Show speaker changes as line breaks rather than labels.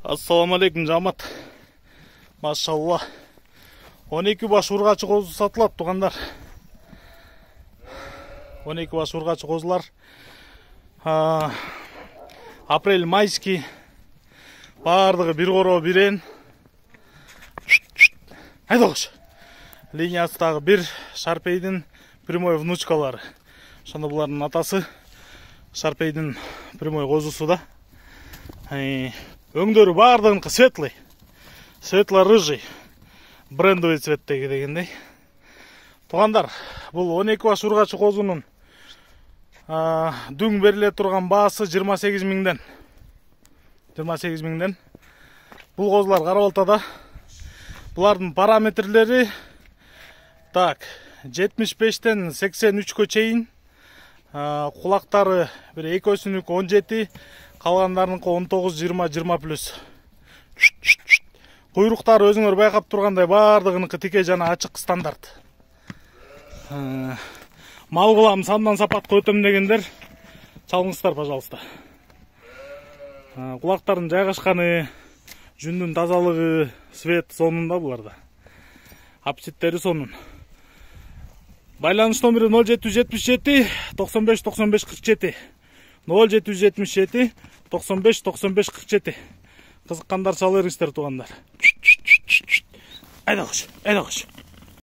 Assalamu alaikum жамат. Машалла. 12 баш ургачы козу сатылат тугандар. 12 баш ургачы козулар. Апрель майский. Бардыгы бир коро бирен. Айдагыш. Линиясындагы бир Шарпейдин прямой внучкалары. Ошондо булардын атасы Шарпейдин прямой козусу да. Өңдөрү бардыгыныкы светлый. Светло-рыжий. Брендовый цветтеги дегендей. Тугандар, бул 12 баш ургачы козунун дүң бериле турган баасы 28 миңден. 28 миңден. Бул козулар карап алтада. Булардын параметрлери так, 75тен 83кө чейин. Кулактары бир экөөсүнүкү 17, калгандарыныкы 19, 20, 20 плюс. Куйруктары өзүңөр байкап тургандай бардыгыныкы тике жана ачык стандарт. Мал кылам сандан сапатка өтөм дегендер чалыңыздар, пожалуйста. Кулактардын жайгашканы, жүндүн тазалыгы, свет сонунда буларда. Апситтери сонун. Байланыш номери 0777 95 95 47. 0777 95 95 47. Кызыккандар чала бериңиздер тугандар. Айдагыш.